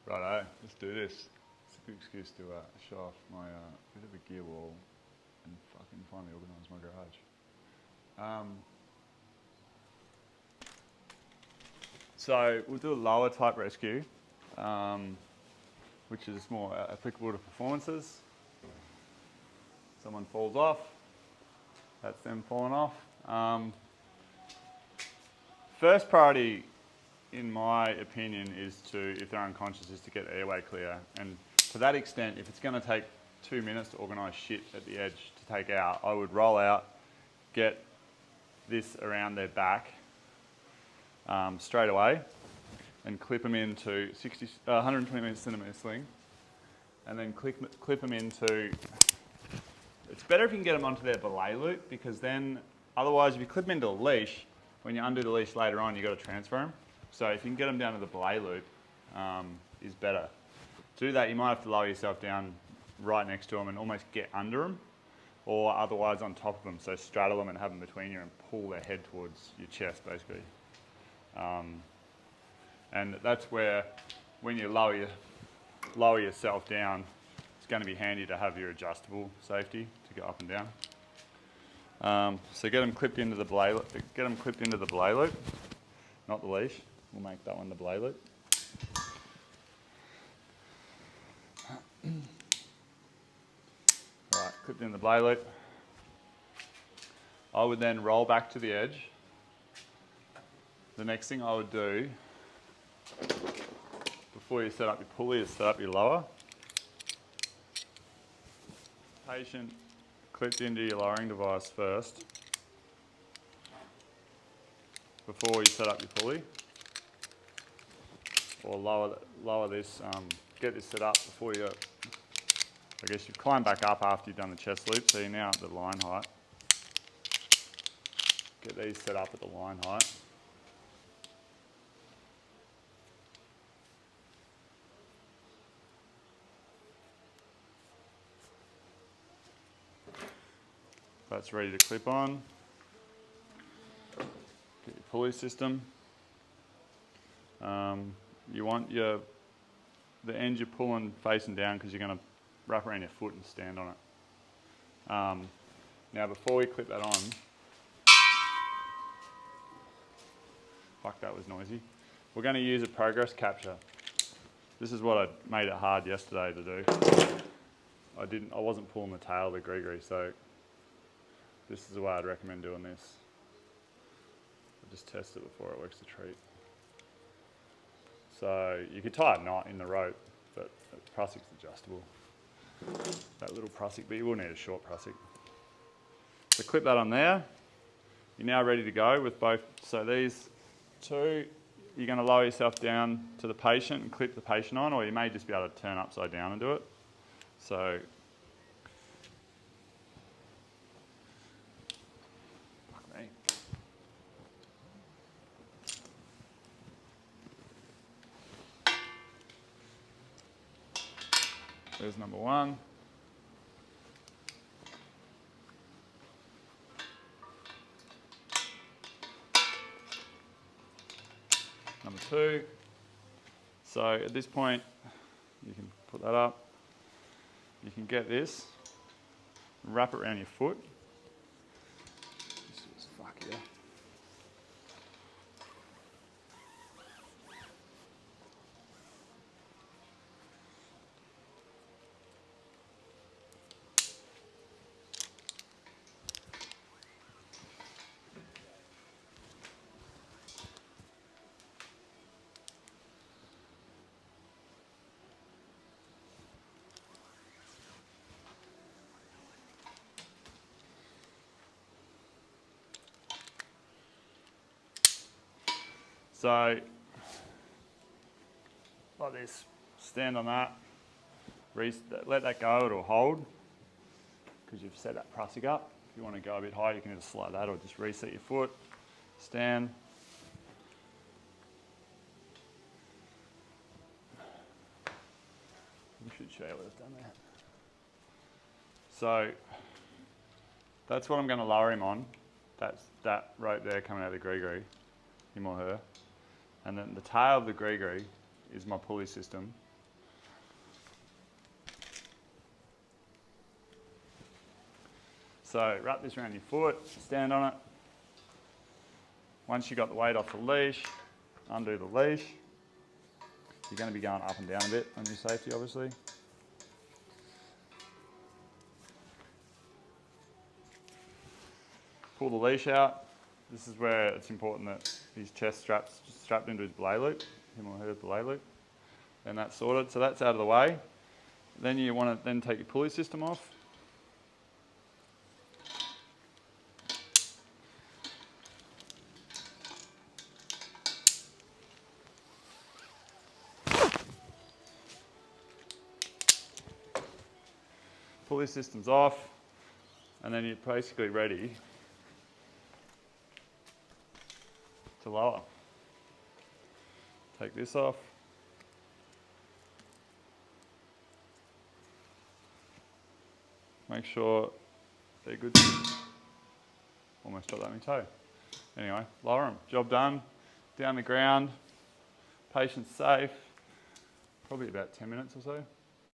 Righto, let's do this. It's a good excuse to show off my bit of a gear wall and fucking finally organise my garage. So we'll do a lower type rescue, which is more applicable to performances. Someone falls off, that's them falling off. First priority, in my opinion, is to, if they're unconscious, is to get airway clear. And to that extent, if it's going to take 2 minutes to organise shit at the edge to take out, I would roll out, get this around their back straight away, and clip them into 120 centimetre sling, and then clip them into. It's better if you can get them onto their belay loop, because then otherwise, if you clip them into a leash, when you undo the leash later on, you've got to transfer them. So if you can get them down to the belay loop, is better. To do that, you might have to lower yourself down right next to them and almost get under them, or otherwise on top of them. So straddle them and have them between you and pull their head towards your chest, basically. And that's where, when you lower yourself down, it's going to be handy to have your adjustable safety to go up and down. So get them clipped into the belay loop, not the leash. We'll make that one the belay loop. Right, clipped in the belay loop. I would then roll back to the edge. The next thing I would do before you set up your pulley is set up your lower. Patient clipped into your lowering device first before you set up your pulley, or lower this, get this set up before you, I guess you climb back up after you've done the chest loop, so you're now at the line height. Get these set up at the line height. That's ready to clip on. Get your pulley system. You want the end you're pulling facing down, because you're going to wrap around your foot and stand on it. Now before we clip that on, fuck, that was noisy. We're going to use a progress capture. This is what I made it hard yesterday to do. I wasn't pulling the tail of the Gregory, so this is the way I'd recommend doing this. I'll just test it before it works a treat. So you could tie a knot in the rope, but the prussik's adjustable. That little prussic, but you will need a short prussic. So clip that on there. You're now ready to go with both. So these two, you're going to lower yourself down to the patient and clip the patient on, or you may just be able to turn upside down and do it. So there's number one. Number two. So at this point, you can put that up. You can get this, wrap it around your foot. This is fuck yeah. So, like this, stand on that, let that go, it'll hold, because you've set that prussic up. If you want to go a bit higher, you can just slide that, or just reset your foot, stand. We should show you what I've done there. So, that's what I'm going to lower him on. That's that rope there coming out of the Gregory, him or her. And then the tail of the Gregory is my pulley system. So wrap this around your foot, stand on it. Once you've got the weight off the leash, undo the leash. You're going to be going up and down a bit on your safety, obviously. Pull the leash out. This is where it's important that his chest strap's strapped into his belay loop, him or her belay loop. And that's sorted, so that's out of the way. Then you want to then take your pulley system off. Pulley system's off, and then you're basically ready to lower. Take this off. Make sure they're good. Almost dropped that in my toe. Anyway, lower them. Job done. Down the ground. Patient's safe. Probably about 10 minutes or so.